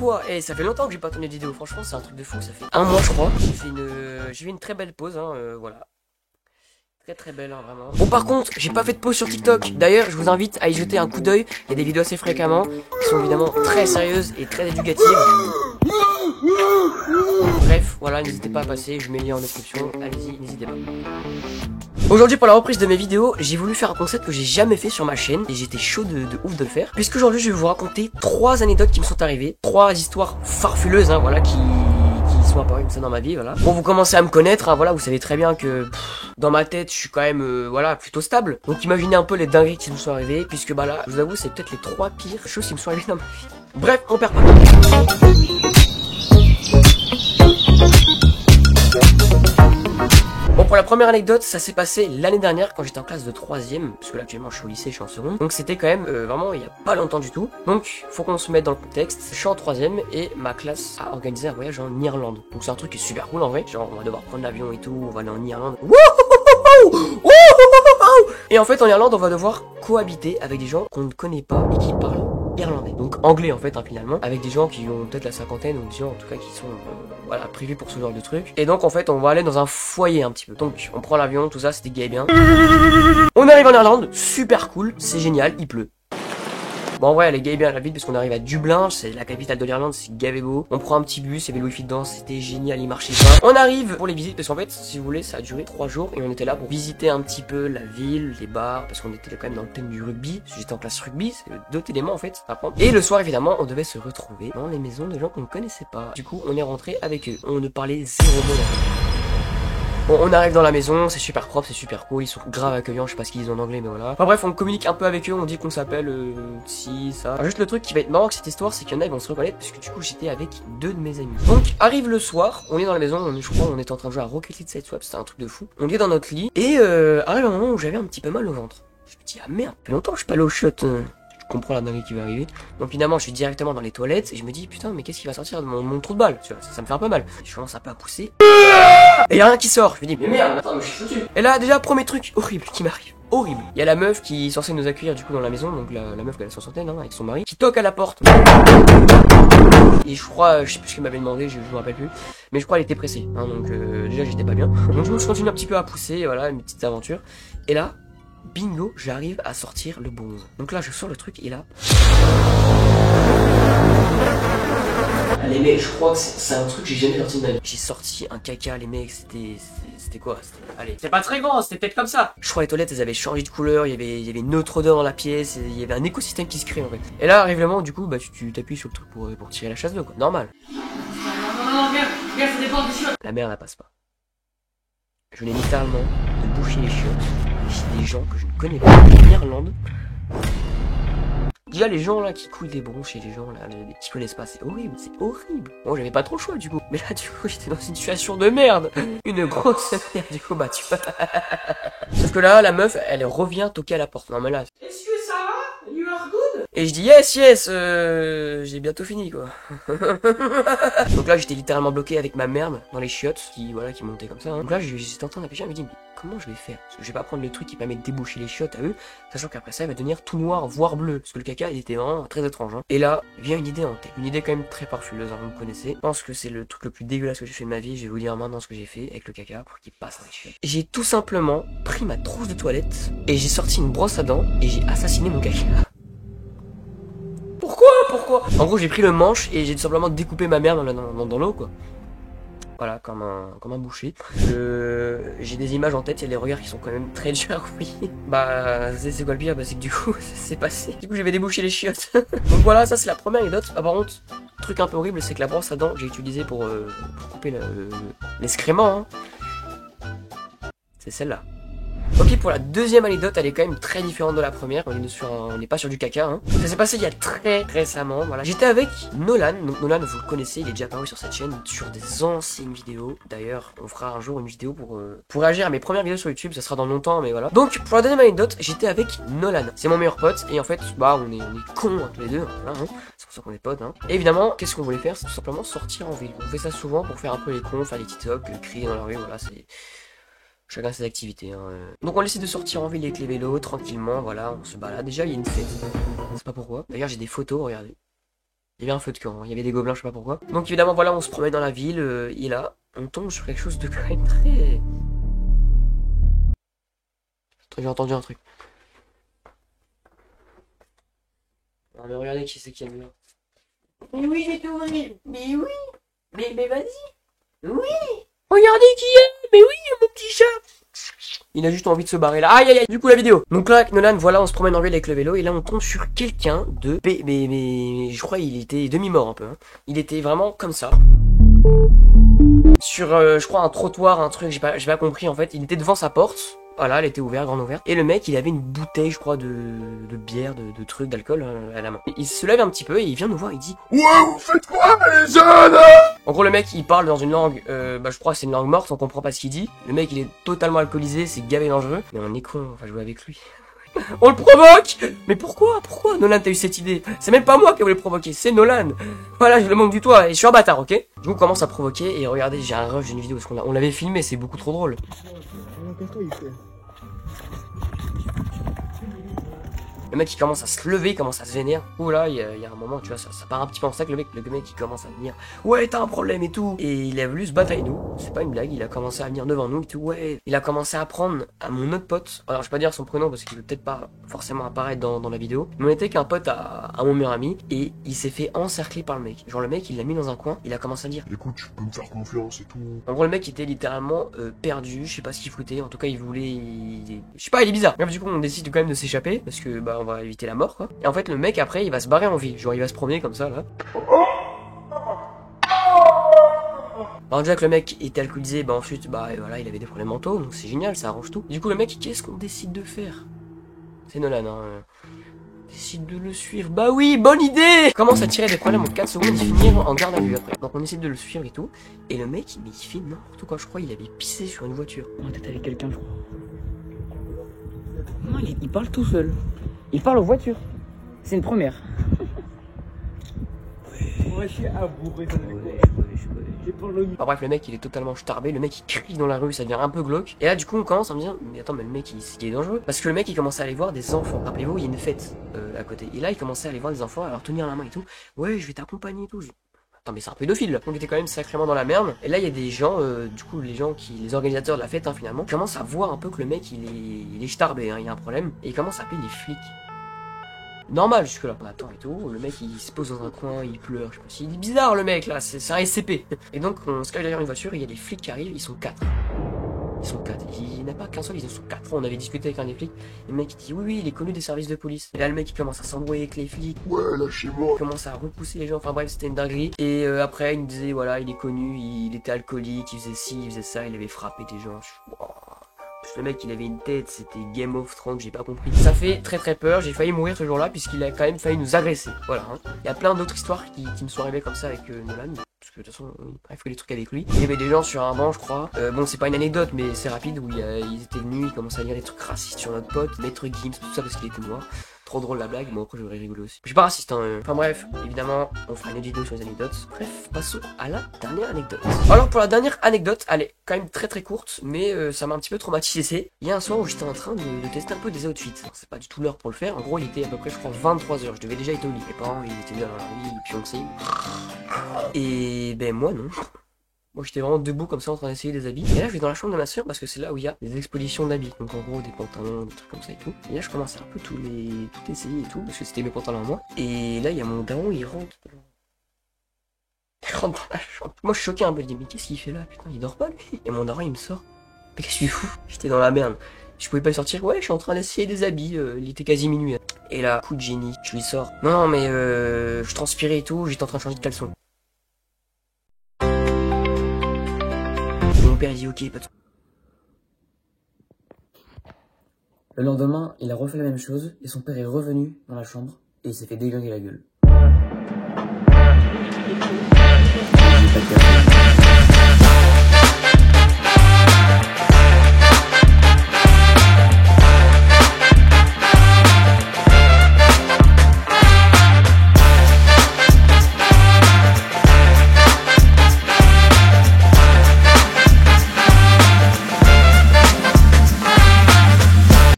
quoi? Eh, ça fait longtemps que j'ai pas tourné de vidéo, franchement c'est un truc de fou, ça fait un mois je crois. J'ai fait une très belle pause, hein, voilà. Très belle, hein, vraiment. Bon, par contre, j'ai pas fait de pause sur TikTok. D'ailleurs, je vous invite à y jeter un coup d'œil. Il y a des vidéos assez fréquemment qui sont évidemment très sérieuses et très éducatives. Bref, voilà, n'hésitez pas à passer, je mets le lien en description. Allez-y, n'hésitez pas. Aujourd'hui, pour la reprise de mes vidéos, j'ai voulu faire un concept que j'ai jamais fait sur ma chaîne et j'étais chaud de ouf de le faire. Puisqu'aujourd'hui, je vais vous raconter 3 anecdotes qui me sont arrivées, 3 histoires farfeleuses, hein, voilà, qui sont apparues comme ça dans ma vie, voilà. Bon, vous commencez à me connaître, hein, voilà, vous savez très bien que dans ma tête, je suis quand même, voilà, plutôt stable. Donc imaginez un peu les dingueries qui me sont arrivées, puisque bah là, je vous avoue, c'est peut-être les 3 pires choses qui me sont arrivées dans ma vie. Bref, on perd pas. Bon, pour la première anecdote, ça s'est passé l'année dernière quand j'étais en classe de 3ème, parce que là actuellement je suis au lycée, je suis en seconde. Donc c'était quand même vraiment il y a pas longtemps du tout. Donc faut qu'on se mette dans le contexte. Je suis en 3ème et ma classe a organisé un voyage en Irlande. Donc c'est un truc qui est super cool en vrai. Genre on va devoir prendre l'avion et tout, on va aller en Irlande. Et en fait en Irlande on va devoir cohabiter avec des gens qu'on ne connaît pas et qui parlent irlandais. Donc anglais en fait, hein, finalement, avec des gens qui ont peut-être la cinquantaine ou des gens en tout cas qui sont voilà, prévus pour ce genre de truc. Et donc en fait on va aller dans un foyer un petit peu. Donc on prend l'avion, tout ça, c'était gay bien. On arrive en Irlande, super cool, c'est génial, il pleut. Bon, en vrai, elle est gay bien la ville parce qu'on arrive à Dublin, c'est la capitale de l'Irlande, c'est gavé beau. On prend un petit bus, il y avait le wifi dedans, c'était génial, il marchait pas. On arrive pour les visites parce qu'en fait, si vous voulez, ça a duré 3 jours et on était là pour visiter un petit peu la ville, les bars, parce qu'on était quand même dans le thème du rugby. J'étais en classe rugby, c'est 2 éléments en fait à prendre. Et le soir, évidemment, on devait se retrouver dans les maisons de gens qu'on ne connaissait pas. Du coup, on est rentré avec eux. On ne parlait zéro mot. Bon, on arrive dans la maison, c'est super propre, c'est super cool, ils sont grave accueillants, je sais pas ce qu'ils disent en anglais, mais voilà. Enfin bref, on communique un peu avec eux, on dit qu'on s'appelle si, ça. Alors, juste le truc qui va être marrant avec cette histoire, c'est qu'il y en a, ils vont se reconnaître, parce que du coup, j'étais avec 2 de mes amis. Donc, arrive le soir, on est dans la maison, je crois, on était en train de jouer à Rocket League Sideswap, c'était un truc de fou. On est dans notre lit, et arrive un moment où j'avais un petit peu mal au ventre. Je me dis, ah merde, ça fait longtemps que je suis pas allé au shot. Je comprends la dinguerie qui va arriver. Donc finalement je suis directement dans les toilettes et je me dis putain mais qu'est-ce qui va sortir de mon trou de balle, tu vois, ça me fait un peu mal. Je commence un peu à pousser. Et y a rien qui sort. Je me dis mais merde, attends, mais je suis foutu. Et là déjà premier truc horrible qui m'arrive. Horrible. Il y a la meuf qui est censée nous accueillir du coup dans la maison, donc la meuf qui a la soixantaine hein, avec son mari, qui toque à la porte. Et je crois, je sais plus ce qu'elle m'avait demandé, je me rappelle plus. Mais je crois qu'elle était pressée, hein, donc déjà j'étais pas bien. Donc je continue un petit peu à pousser, voilà, mes petites aventures. Et là, bingo, j'arrive à sortir le bonze. Donc là, je sors le truc et là... Les mecs, je crois que c'est un truc que j'ai jamais sorti de ma vie. J'ai sorti un caca, les mecs, c'était quoi? Allez, c'est pas très grand, c'était peut-être comme ça. Je crois les toilettes, elles avaient changé de couleur, il y avait une autre odeur dans la pièce, il y avait un écosystème qui se crée en fait. Et là, arrive le moment, du coup, bah tu t'appuies sur le truc pour tirer la chasse d'eau, quoi. Normal. Non, viens, ça dépend des chiottes. La merde, elle passe pas. Je venais littéralement de boucher les chiottes. Des gens que je ne connais pas en Irlande. Déjà les gens là qui couillent des bronches et les gens là qui connaissent pas, c'est horrible, c'est horrible. Bon j'avais pas trop le choix du coup. Mais là du coup j'étais dans une situation de merde. Une grosse merde du coup bah tu vois. Sauf que là la meuf elle revient toquer à la porte. Non mais là. Est-ce que ça va? You are good? Et je dis yes j'ai bientôt fini quoi. Donc là j'étais littéralement bloqué avec ma merde dans les chiottes qui montaient comme ça. Hein. Donc là j'étais en train d'appuyer, je me dis mais comment je vais faire? Parce que je vais pas prendre le truc qui permet de déboucher les chiottes à eux, sachant qu'après ça il va devenir tout noir voire bleu. Parce que le caca il était vraiment très étrange. Hein. Et là vient une idée en tête, une idée quand même très parfumeuse, hein, vous me connaissez. Je pense que c'est le truc le plus dégueulasse que j'ai fait de ma vie. Je vais vous dire maintenant ce que j'ai fait avec le caca pour qu'il passe dans les chiottes. J'ai tout simplement pris ma trousse de toilette et j'ai sorti une brosse à dents et j'ai assassiné mon caca. Pourquoi? En gros j'ai pris le manche et j'ai tout simplement découpé ma merde dans l'eau quoi. Voilà, comme un boucher. J'ai des images en tête, il y a des regards qui sont quand même très durs, oui. Bah, c'est quoi le pire? Bah, c'est que du coup, c'est passé. Du coup, je vais déboucher les chiottes. Donc voilà, ça c'est la première anecdote. Ah, par contre, truc un peu horrible, c'est que la brosse à dents que j'ai utilisée pour couper l'excrément, hein, c'est celle-là. Ok, pour la deuxième anecdote, elle est quand même très différente de la première. On n'est pas sur du caca, hein. Ça s'est passé il y a très récemment, voilà. J'étais avec Nolan. Donc Nolan, vous le connaissez, il est déjà apparu sur cette chaîne, sur des anciennes vidéos. D'ailleurs, on fera un jour une vidéo pour réagir à mes premières vidéos sur YouTube. Ça sera dans longtemps, mais voilà. Donc, pour la deuxième anecdote, j'étais avec Nolan. C'est mon meilleur pote. Et en fait, bah, on est cons, hein, tous les deux. Voilà, hein. C'est pour ça qu'on est potes, hein. Et évidemment, qu'est-ce qu'on voulait faire? C'est tout simplement sortir en ville. On fait ça souvent pour faire un peu les cons, faire des TikTok, crier dans la rue, voilà, c'est... Chacun ses activités. Hein. Donc on essaie de sortir en ville avec les vélos, tranquillement, voilà, on se balade. Déjà il y a une fête, je sais pas pourquoi. D'ailleurs j'ai des photos, regardez. Il y avait un feu de camp, hein. Il y avait des gobelins, je sais pas pourquoi. Donc évidemment, voilà, on se promène dans la ville, et là, on tombe sur quelque chose de quand même très... Attends, j'ai entendu un truc. Non mais regardez qui c'est qui a mis là. Mais oui, je vais t'ouvrir. Mais oui. Mais vas-y. Oui. Regardez qui est. Mais oui, mon petit chat. Il a juste envie de se barrer là. Aïe aïe aïe. Du coup la vidéo. Donc là avec Nolan, voilà, on se promène en ville avec le vélo et là on tombe sur quelqu'un de... Mais je crois il était demi-mort un peu. Hein. Il était vraiment comme ça. Sur, je crois, un trottoir, un truc, j'ai pas compris en fait. Il était devant sa porte. Voilà, elle était ouverte, grande ouverte. Et le mec, il avait une bouteille, je crois, de bière, de trucs, d'alcool à la main. Il se lève un petit peu et il vient nous voir, il dit « Ouais, vous faites quoi, les jeunes ?» En gros, le mec, il parle dans une langue, je crois que c'est une langue morte, on comprend pas ce qu'il dit. Le mec, il est totalement alcoolisé, c'est gavé dangereux. Mais on est con, on va jouer avec lui. On le provoque. Mais pourquoi Nolan, t'as eu cette idée? C'est même pas moi qui voulais le provoquer, c'est Nolan. Voilà, je le manque du toit et je suis un bâtard, ok? Du coup, on commence à provoquer et regardez, j'ai un rush d'une vidéo parce qu'on l'avait filmé, c'est beaucoup trop drôle. Le mec il commence à se lever, il commence à se vénère. Oh là, il y a un moment, tu vois, ça part un petit peu en sac. Le mec il commence à venir. Ouais, t'as un problème et tout. Et il a voulu se battre avec nous. C'est pas une blague, il a commencé à venir devant nous et tout. Ouais, il a commencé à prendre à mon autre pote. Alors, je vais pas dire son prénom parce qu'il veut peut-être pas forcément apparaître dans la vidéo. Mais on était qu'un pote à mon meilleur ami. Et il s'est fait encercler par le mec. Genre, le mec il l'a mis dans un coin. Il a commencé à dire écoute, tu peux me faire confiance et tout. En gros, le mec était littéralement perdu. Je sais pas ce qu'il foutait. En tout cas, il voulait. Je sais pas, il est bizarre. Bref, du coup, on décide quand même de s'échapper parce que bah on va éviter la mort quoi. Et en fait le mec après il va se barrer en ville, genre il va se promener comme ça là. Alors déjà que le mec était alcoolisé, bah ensuite bah voilà il avait des problèmes mentaux, donc c'est génial, ça arrange tout. Du coup le mec qu'est-ce qu'on décide de faire? C'est Nolan hein. Décide de le suivre. Bah oui, bonne idée. Commence à tirer des problèmes en 4 secondes et finir en garde à vue après. Donc on essaie de le suivre et tout. Et le mec il fait n'importe quoi, je crois il avait pissé sur une voiture. On était avec quelqu'un je crois. Non il parle tout seul. Il parle aux voitures. C'est une première. Ah, bref, le mec il est totalement starbé, le mec il crie dans la rue, ça devient un peu glauque. Et là du coup on commence à me dire, mais attends mais le mec il est dangereux. Parce que le mec il commençait à aller voir des enfants. Rappelez-vous, il y a une fête à côté. Et là il commençait à aller voir des enfants, à leur tenir la main et tout. Ouais, je vais t'accompagner et tout. Attends mais c'est un pédophile là. Donc il était quand même sacrément dans la merde. Et là il y a des gens, du coup les organisateurs de la fête hein, finalement, commencent à voir un peu que le mec il est starbé, hein, il y a un problème. Et il commence à appeler les flics. Normal jusque là. On attend et tout, le mec il se pose dans un coin, il pleure, je sais pas si. Il est bizarre le mec là, c'est un SCP. Et donc on se cache derrière une voiture et il y a des flics qui arrivent, ils sont 4. Ils sont 4. Il n'y en a pas qu'un seul, ils sont 4. On avait discuté avec un des flics. Le mec il dit oui, il est connu des services de police. Et là le mec il commence à s'embrouiller avec les flics. Ouais, lâchez-moi. Il commence à repousser les gens, enfin bref, c'était une dinguerie. Et après il nous disait voilà, il est connu, il était alcoolique, il faisait ci, il faisait ça, il avait frappé des gens. Le mec il avait une tête, c'était Game of Thrones, j'ai pas compris. Ça fait très peur, j'ai failli mourir ce jour-là puisqu'il a quand même failli nous agresser. Voilà, hein. Il y a plein d'autres histoires qui me sont arrivées comme ça avec Nolan. Parce que de toute façon, il fait des trucs avec lui. Il y avait des gens sur un banc, je crois. Bon, c'est pas une anecdote, mais c'est rapide où ils étaient venus, ils commençaient à dire des trucs racistes sur notre pote, Maître Gims, tout ça parce qu'il était noir. Trop drôle la blague, moi après j'aurais rigolé aussi. Je suis pas raciste hein. Enfin bref, évidemment, on fera une vidéo sur les anecdotes. Bref, passons à la dernière anecdote. Alors pour la dernière anecdote, elle est quand même très courte, mais ça m'a un petit peu traumatisé. Il y a un soir où j'étais en train de tester un peu des outfits. C'est pas du tout l'heure pour le faire. En gros, il était à peu près, je crois, 23h. Je devais déjà être au lit. Mes parents, ils étaient là dans la lit, puis on sait. Et ben moi non. Moi j'étais vraiment debout comme ça en train d'essayer des habits. Et là je vais dans la chambre de ma soeur parce que c'est là où il y a des expositions d'habits. Donc en gros des pantalons, des trucs comme ça et tout. Et là je commence à un peu tout essayer et tout. Parce que c'était mes pantalons à moi. Et là il y a mon daron, il rentre. Il rentre dans la chambre. Moi je suis choqué un peu, je dis mais qu'est-ce qu'il fait là? Putain il dort pas lui. Et mon daron il me sort. Mais qu'est-ce que tu fous? J'étais dans la merde. Je pouvais pas sortir. Ouais je suis en train d'essayer des habits. Il était quasi minuit. Et là, coup de génie, je lui sors. Non mais je transpirais et tout, j'étais en train de changer de caleçon. Mon père il dit ok, pas de... Le lendemain, il a refait la même chose et son père est revenu dans la chambre et il s'est fait déglinguer la gueule.